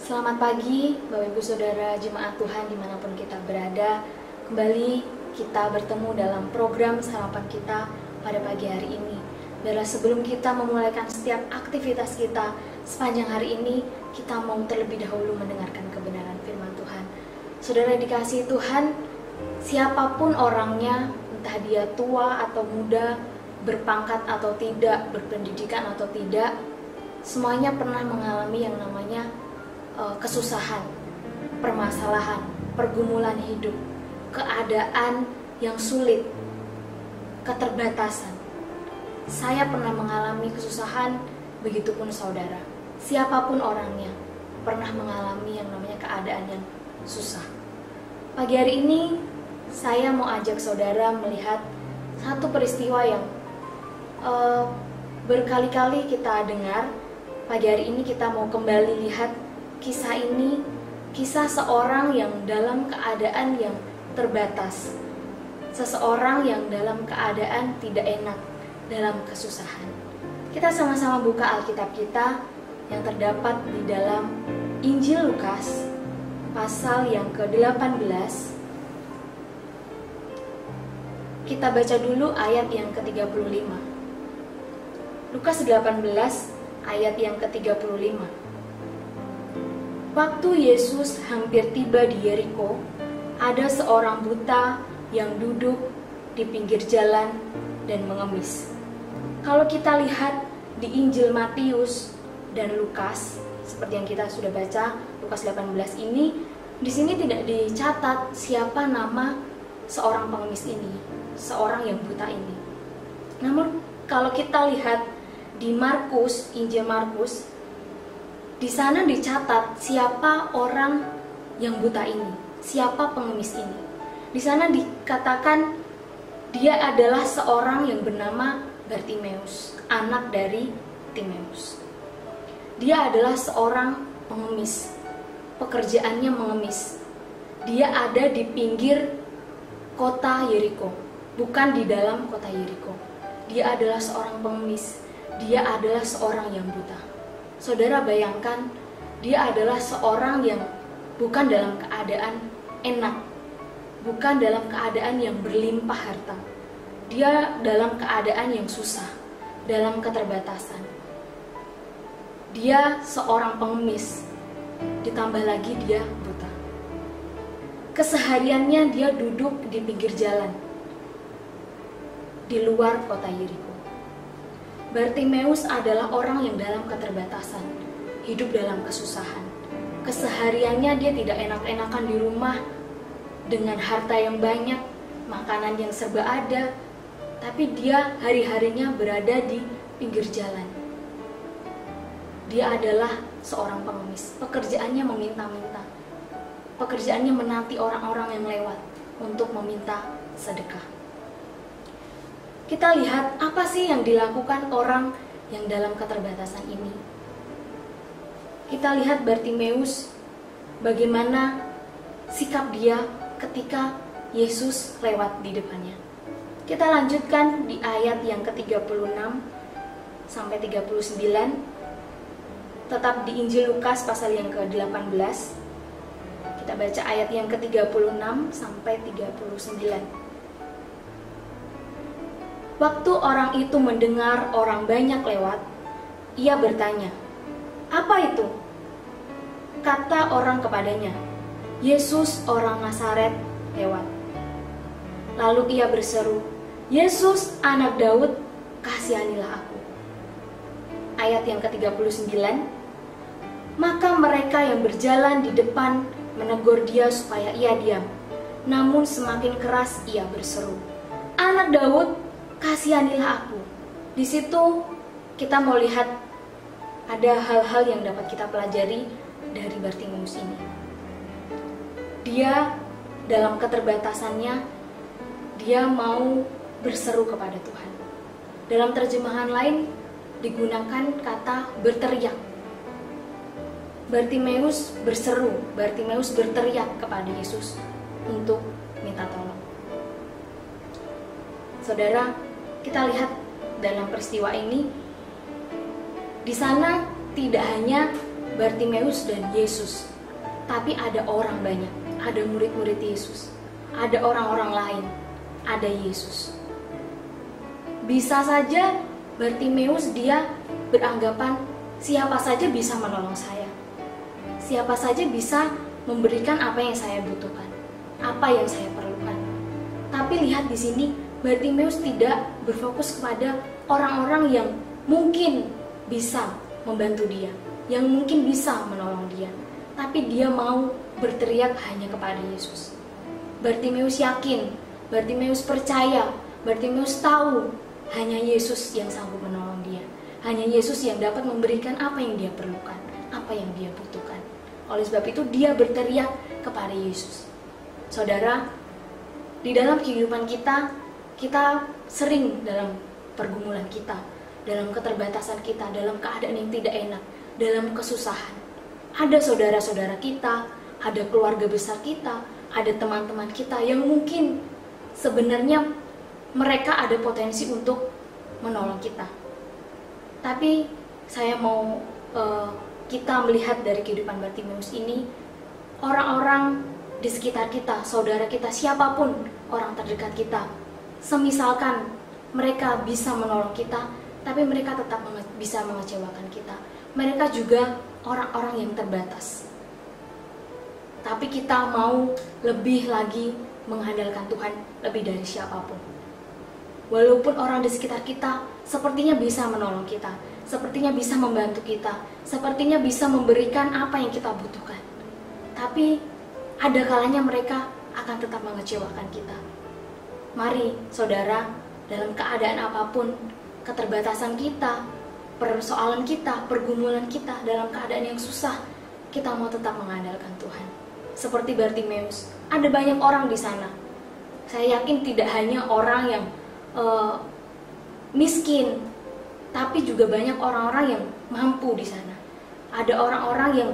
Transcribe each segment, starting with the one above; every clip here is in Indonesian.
Selamat pagi Bapak Ibu Saudara Jemaat Tuhan dimanapun kita berada. Kembali kita bertemu dalam program sarapan kita pada pagi hari ini. Biarlah sebelum kita memulaikan setiap aktivitas kita sepanjang hari ini, kita mau terlebih dahulu mendengarkan kebenaran firman Tuhan. Saudara dikasihi Tuhan, siapapun orangnya, entah dia tua atau muda, berpangkat atau tidak, berpendidikan atau tidak, semuanya pernah mengalami yang namanya kesusahan, permasalahan, pergumulan hidup, keadaan yang sulit, keterbatasan. Saya pernah mengalami kesusahan, begitupun saudara. Siapapun orangnya pernah mengalami yang namanya keadaan yang susah. Pagi hari ini saya mau ajak saudara melihat satu peristiwa yang berkali-kali kita dengar. Pagi hari ini kita mau kembali lihat kisah ini, kisah seorang yang dalam keadaan yang terbatas, seseorang yang dalam keadaan tidak enak, dalam kesusahan. Kita sama-sama buka Alkitab kita yang terdapat di dalam Injil Lukas, pasal yang ke-18. Kita baca dulu ayat yang ke-35. Lukas 18 ayat yang ke-35. Waktu Yesus hampir tiba di Yeriko, ada seorang buta yang duduk di pinggir jalan dan mengemis. Kalau kita lihat di Injil Matius dan Lukas, seperti yang kita sudah baca, Lukas 18 ini, di sini tidak dicatat siapa nama seorang pengemis ini, seorang yang buta ini. Namun kalau kita lihat di Markus, Injil Markus, di sana dicatat siapa orang yang buta ini, siapa pengemis ini. Di sana dikatakan dia adalah seorang yang bernama Bartimeus, anak dari Timeus. Dia adalah seorang pengemis, pekerjaannya mengemis. Dia ada di pinggir kota Yeriko, bukan di dalam kota Yeriko. Dia adalah seorang pengemis, dia adalah seorang yang buta. Saudara bayangkan, dia adalah seorang yang bukan dalam keadaan enak, bukan dalam keadaan yang berlimpah harta. Dia dalam keadaan yang susah, dalam keterbatasan. Dia seorang pengemis, ditambah lagi dia buta. Kesehariannya dia duduk di pinggir jalan, di luar kota Yeriko. Bartimeus adalah orang yang dalam keterbatasan, hidup dalam kesusahan. Kesehariannya dia tidak enak-enakan di rumah, dengan harta yang banyak, makanan yang serba ada, tapi dia hari-harinya berada di pinggir jalan. Dia adalah seorang pengemis, pekerjaannya meminta-minta, pekerjaannya menanti orang-orang yang lewat untuk meminta sedekah. Kita lihat apa sih yang dilakukan orang yang dalam keterbatasan ini. Kita lihat Bartimeus, bagaimana sikap dia ketika Yesus lewat di depannya. Kita lanjutkan di ayat yang ke-36 sampai 39. Tetap di Injil Lukas pasal yang ke-18. Kita baca ayat yang ke-36 sampai 39. Waktu orang itu mendengar orang banyak lewat, ia bertanya, "Apa itu?" Kata orang kepadanya, "Yesus orang Nazaret lewat." Lalu ia berseru, "Yesus anak Daud, kasihanilah aku." Ayat yang ke-39. Maka mereka yang berjalan di depan menegur dia supaya ia diam. Namun semakin keras ia berseru, "Anak Daud, kasihanilah aku." Di situ kita mau lihat ada hal-hal yang dapat kita pelajari dari Bartimeus ini. Dia dalam keterbatasannya, dia mau berseru kepada Tuhan. Dalam terjemahan lain digunakan kata berteriak. Bartimeus berseru, Bartimeus berteriak kepada Yesus untuk minta tolong. Saudara, kita lihat dalam peristiwa ini, Di sana tidak hanya Bartimeus dan Yesus, tapi ada orang banyak, ada murid-murid Yesus, ada orang-orang lain, ada Yesus. Bisa saja Bartimeus dia beranggapan siapa saja bisa menolong saya, siapa saja bisa memberikan apa yang saya butuhkan, apa yang saya perlukan. Tapi lihat di sini, Bartimeus tidak berfokus kepada orang-orang yang mungkin bisa membantu dia, yang mungkin bisa menolong dia, tapi dia mau berteriak hanya kepada Yesus. Bartimeus yakin, Bartimeus percaya, Bartimeus tahu hanya Yesus yang sanggup menolong dia, hanya Yesus yang dapat memberikan apa yang dia perlukan, apa yang dia butuhkan. Oleh sebab itu dia berteriak kepada Yesus. Saudara, di dalam kehidupan kita sering dalam pergumulan kita, dalam keterbatasan kita, dalam keadaan yang tidak enak, dalam kesusahan. Ada saudara-saudara kita, ada keluarga besar kita, ada teman-teman kita yang mungkin sebenarnya mereka ada potensi untuk menolong kita. Tapi saya mau kita melihat dari kehidupan Bartimeus ini, orang-orang di sekitar kita, saudara kita, siapapun orang terdekat kita, semisalkan mereka bisa menolong kita, tapi mereka tetap bisa mengecewakan kita. Mereka juga orang-orang yang terbatas. Tapi kita mau lebih lagi mengandalkan Tuhan lebih dari siapapun. Walaupun orang di sekitar kita sepertinya bisa menolong kita, sepertinya bisa membantu kita, sepertinya bisa memberikan apa yang kita butuhkan, tapi ada kalanya mereka akan tetap mengecewakan kita. Mari saudara, dalam keadaan apapun, keterbatasan kita, persoalan kita, pergumulan kita, dalam keadaan yang susah, kita mau tetap mengandalkan Tuhan. Seperti Bartimeus, ada banyak orang di sana. Saya yakin tidak hanya orang yang miskin, tapi juga banyak orang-orang yang mampu di sana. Ada orang-orang yang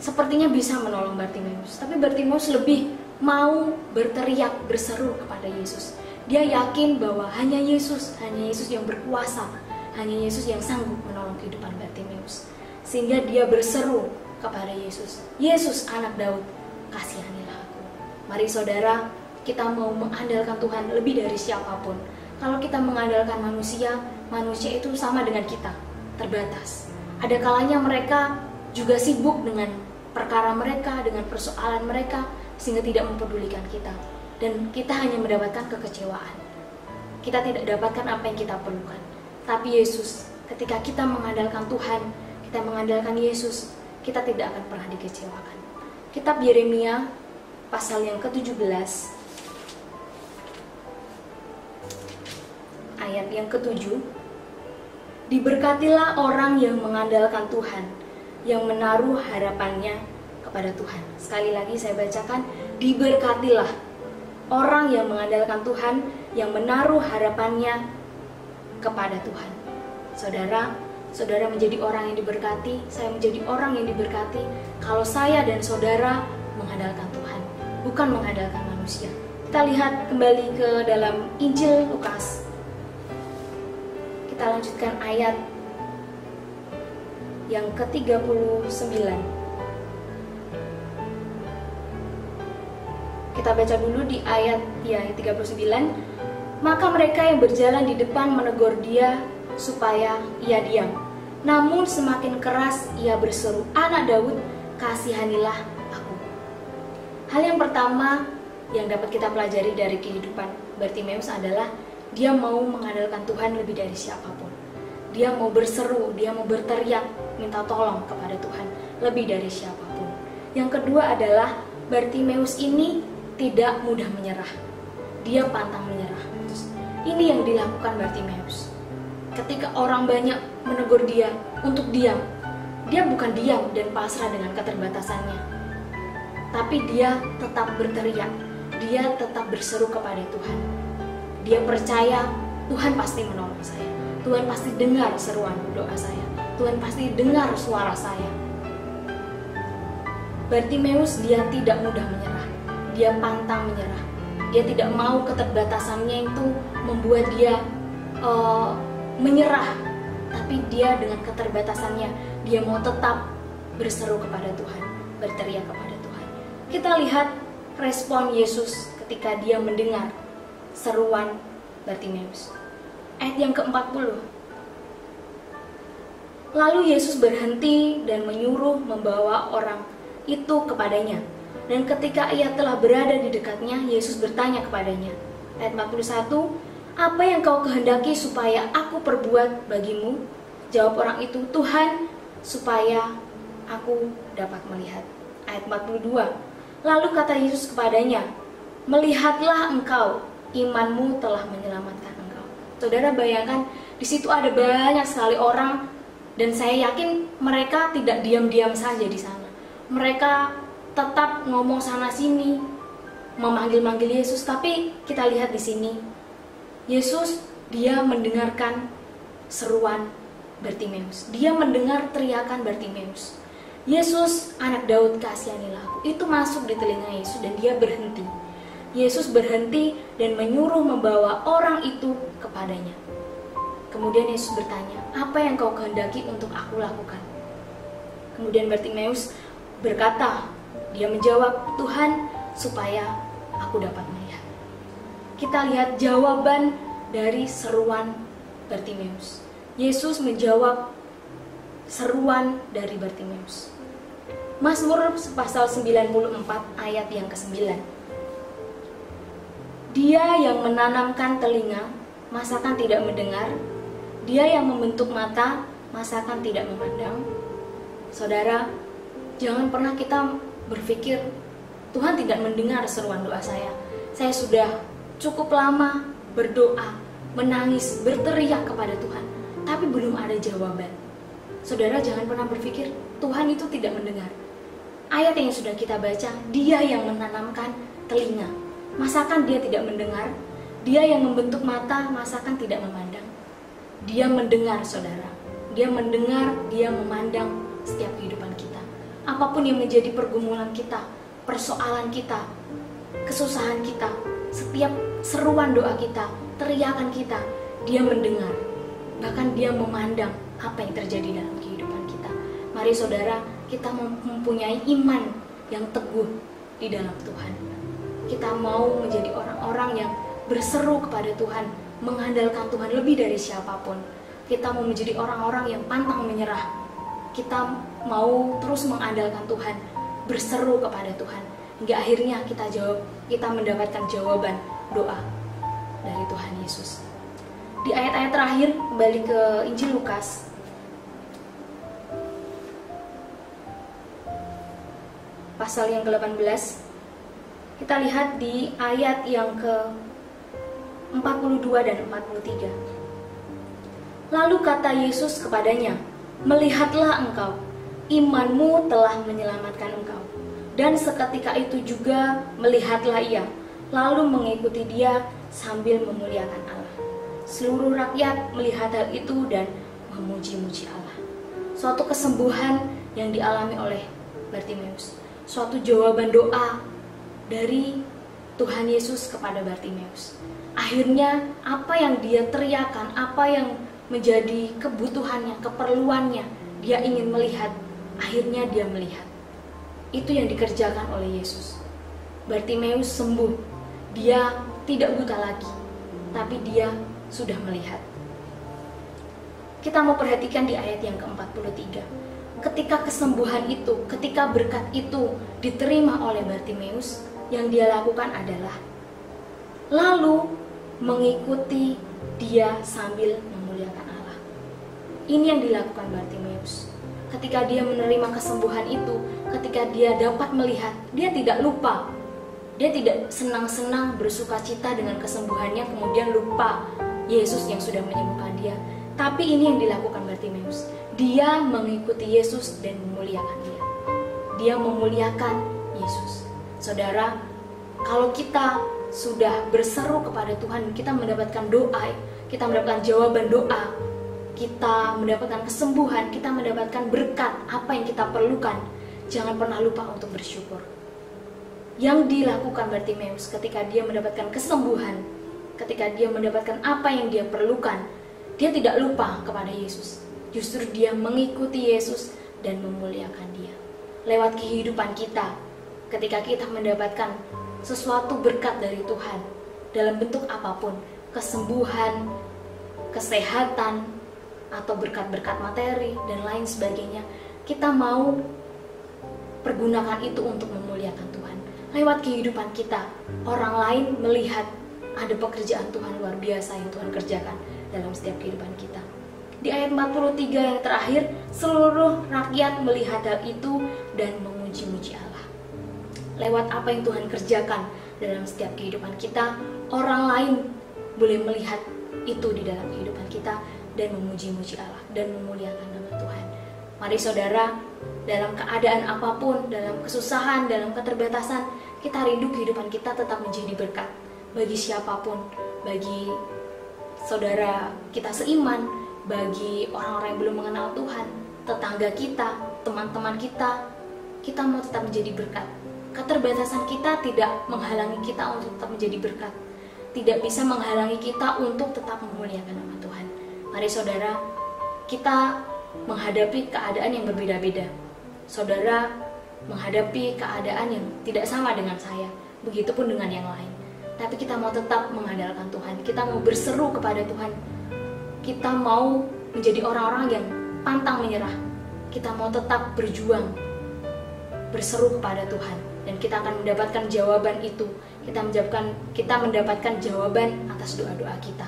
sepertinya bisa menolong Bartimeus, tapi Bartimeus lebih mau berteriak, berseru kepada Yesus. Dia yakin bahwa hanya Yesus yang berkuasa, hanya Yesus yang sanggup menolong kehidupan Bartimeus. Sehingga dia berseru kepada Yesus, Yesus anak Daud, kasihanilah aku. Mari saudara, kita mau mengandalkan Tuhan lebih dari siapapun. Kalau kita mengandalkan manusia itu sama dengan kita, terbatas. Ada kalanya mereka juga sibuk dengan perkara mereka, dengan persoalan mereka, sehingga tidak mempedulikan kita. Dan kita hanya mendapatkan kekecewaan. Kita tidak dapatkan apa yang kita perlukan. Tapi Yesus, ketika kita mengandalkan Tuhan, kita mengandalkan Yesus, kita tidak akan pernah dikecewakan. Kitab Yeremia, pasal yang ke-17, ayat yang ke-7, diberkatilah orang yang mengandalkan Tuhan, yang menaruh harapannya kepada Tuhan. Sekali lagi saya bacakan, diberkatilah orang yang mengandalkan Tuhan, yang menaruh harapannya kepada Tuhan. Saudara menjadi orang yang diberkati, saya menjadi orang yang diberkati kalau saya dan saudara mengandalkan Tuhan, bukan mengandalkan manusia. Kita lihat kembali ke dalam Injil Lukas. Kita lanjutkan ayat yang ke-39. Kita baca dulu di ayat yang 39. Maka mereka yang berjalan di depan menegur dia supaya ia diam. Namun semakin keras ia berseru, anak Daud, kasihanilah aku. Hal yang pertama yang dapat kita pelajari dari kehidupan Bartimeus adalah dia mau mengandalkan Tuhan lebih dari siapapun. Dia mau berseru, dia mau berteriak, minta tolong kepada Tuhan lebih dari siapapun. Yang kedua adalah Bartimeus ini tidak mudah menyerah. Dia pantang menyerah. Ini yang dilakukan Bartimeus. Ketika orang banyak menegur dia untuk diam, dia bukan diam dan pasrah dengan keterbatasannya, tapi dia tetap berteriak, dia tetap berseru kepada Tuhan. Dia percaya Tuhan pasti menolong saya, Tuhan pasti dengar seruan doa saya, Tuhan pasti dengar suara saya. Bartimeus dia tidak mudah menyerah, dia pantang menyerah. Dia tidak mau keterbatasannya itu membuat dia menyerah, tapi dia dengan keterbatasannya, dia mau tetap berseru kepada Tuhan, berteriak kepada Tuhan. Kita lihat respon Yesus ketika dia mendengar seruan Bartimeus. Ayat yang ke-40. Lalu Yesus berhenti dan menyuruh membawa orang itu kepadanya. Dan ketika ia telah berada di dekatnya, Yesus bertanya kepadanya. Ayat 41, apa yang kau kehendaki supaya aku perbuat bagimu? Jawab orang itu, Tuhan, supaya aku dapat melihat. Ayat 42, lalu kata Yesus kepadanya, melihatlah engkau, imanmu telah menyelamatkan engkau. Saudara bayangkan, di situ ada banyak sekali orang, dan saya yakin mereka tidak diam-diam saja di sana. Mereka tetap ngomong sana sini, memanggil-manggil Yesus. Tapi kita lihat di sini, Yesus dia mendengarkan seruan Bartimeus. Dia mendengar teriakan Bartimeus. Yesus, anak Daud, kasihanilah aku. Itu masuk di telinga Yesus dan dia berhenti. Yesus berhenti dan menyuruh membawa orang itu kepadanya. Kemudian Yesus bertanya, apa yang kau kehendaki untuk aku lakukan? Kemudian Bartimeus berkata, dia menjawab, Tuhan, supaya aku dapat melihat. Kita lihat jawaban dari seruan Bartimeus. Yesus menjawab seruan dari Bartimeus. Mazmur pasal 94 ayat yang ke-9. Dia yang menanamkan telinga, masakan tidak mendengar? Dia yang membentuk mata, masakan tidak memandang? Saudara, jangan pernah kita berpikir, Tuhan tidak mendengar seruan doa saya. Saya sudah cukup lama berdoa, menangis, berteriak kepada Tuhan, tapi belum ada jawaban. Saudara jangan pernah berpikir, Tuhan itu tidak mendengar. Ayat yang sudah kita baca, dia yang menanamkan telinga, masakan dia tidak mendengar? Dia yang membentuk mata, masakan tidak memandang? Dia mendengar, saudara. Dia mendengar, dia memandang setiap kehidupan kita. Apapun yang menjadi pergumulan kita, persoalan kita, kesusahan kita, setiap seruan doa kita, teriakan kita, dia mendengar. Bahkan dia memandang apa yang terjadi dalam kehidupan kita. Mari saudara, kita mempunyai iman yang teguh di dalam Tuhan. Kita mau menjadi orang-orang yang berseru kepada Tuhan, mengandalkan Tuhan lebih dari siapapun. Kita mau menjadi orang-orang yang pantang menyerah. Kita mau terus mengandalkan Tuhan, berseru kepada Tuhan, hingga akhirnya kita mendapatkan jawaban doa dari Tuhan Yesus. Di ayat-ayat terakhir, kembali ke Injil Lukas. Pasal yang ke-18, kita lihat di ayat yang ke-42 dan 43. Lalu kata Yesus kepadanya, melihatlah engkau, imanmu telah menyelamatkan engkau. Dan seketika itu juga melihatlah ia, lalu mengikuti dia sambil memuliakan Allah. Seluruh rakyat melihat hal itu dan memuji-muji Allah. Suatu kesembuhan yang dialami oleh Bartimeus. Suatu jawaban doa dari Tuhan Yesus kepada Bartimeus. Akhirnya apa yang dia teriakan, apa yang menjadi kebutuhannya, keperluannya, dia ingin melihat, akhirnya dia melihat. Itu yang dikerjakan oleh Yesus. Bartimeus sembuh. Dia tidak buta lagi, tapi dia sudah melihat. Kita mau perhatikan di ayat yang ke-43. Ketika kesembuhan itu, ketika berkat itu diterima oleh Bartimeus, yang dia lakukan adalah lalu mengikuti dia sambil memuliakan Allah. Ini yang dilakukan Bartimeus. Ketika dia menerima kesembuhan itu, ketika dia dapat melihat, dia tidak lupa. Dia tidak senang-senang bersuka cita dengan kesembuhannya, kemudian lupa Yesus yang sudah menyembuhkan dia. Tapi ini yang dilakukan Bartimeus. Dia mengikuti Yesus dan memuliakan dia. Dia memuliakan Yesus. Saudara, kalau kita sudah berseru kepada Tuhan, kita mendapatkan doa, kita mendapatkan jawaban doa, kita mendapatkan kesembuhan, kita mendapatkan berkat apa yang kita perlukan, jangan pernah lupa untuk bersyukur. Yang dilakukan Bartimeus ketika dia mendapatkan kesembuhan, ketika dia mendapatkan apa yang dia perlukan, dia tidak lupa kepada Yesus. Justru dia mengikuti Yesus dan memuliakan dia. Lewat kehidupan kita, ketika kita mendapatkan sesuatu berkat dari Tuhan, dalam bentuk apapun, kesembuhan, kesehatan, atau berkat-berkat materi, dan lain sebagainya, kita mau pergunakan itu untuk memuliakan Tuhan. Lewat kehidupan kita, orang lain melihat ada pekerjaan Tuhan luar biasa yang Tuhan kerjakan dalam setiap kehidupan kita. Di ayat 43 yang terakhir, seluruh rakyat melihat hal itu dan memuji-muji Allah. Lewat apa yang Tuhan kerjakan dalam setiap kehidupan kita, orang lain boleh melihat itu di dalam kehidupan kita dan memuji-muji Allah dan memuliakan nama Tuhan. Mari saudara, dalam keadaan apapun, dalam kesusahan, dalam keterbatasan, kita rindu kehidupan kita tetap menjadi berkat bagi siapapun, bagi saudara kita seiman, bagi orang-orang yang belum mengenal Tuhan, tetangga kita, teman-teman kita mau tetap menjadi berkat. Keterbatasan kita tidak menghalangi kita untuk tetap menjadi berkat, tidak bisa menghalangi kita untuk tetap memuliakan nama Tuhan. Mari saudara, kita menghadapi keadaan yang berbeda-beda. Saudara menghadapi keadaan yang tidak sama dengan saya, begitupun dengan yang lain. Tapi kita mau tetap mengandalkan Tuhan, kita mau berseru kepada Tuhan, kita mau menjadi orang-orang yang pantang menyerah, kita mau tetap berjuang, berseru kepada Tuhan, dan kita akan mendapatkan jawaban itu. Kita mendapatkan jawaban atas doa-doa kita.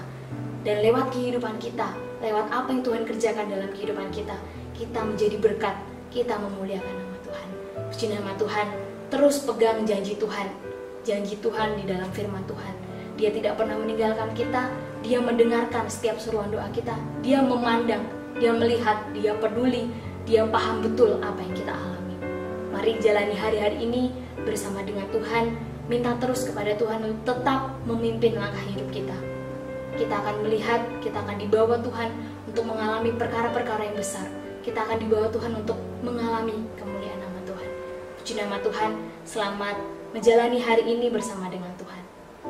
Dan lewat kehidupan kita, lewat apa yang Tuhan kerjakan dalam kehidupan kita, kita menjadi berkat, kita memuliakan nama Tuhan. Puji nama Tuhan, terus pegang janji Tuhan. Janji Tuhan di dalam firman Tuhan. Dia tidak pernah meninggalkan kita, dia mendengarkan setiap seruan doa kita, dia memandang, dia melihat, dia peduli, dia paham betul apa yang kita alami. Mari jalani hari-hari ini bersama dengan Tuhan, minta terus kepada Tuhan untuk tetap memimpin langkah hidup kita. Kita akan melihat, kita akan dibawa Tuhan untuk mengalami perkara-perkara yang besar. Kita akan dibawa Tuhan untuk mengalami kemuliaan nama Tuhan. Puji nama Tuhan, selamat menjalani hari ini bersama dengan Tuhan.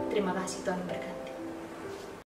Terima kasih, Tuhan berkati.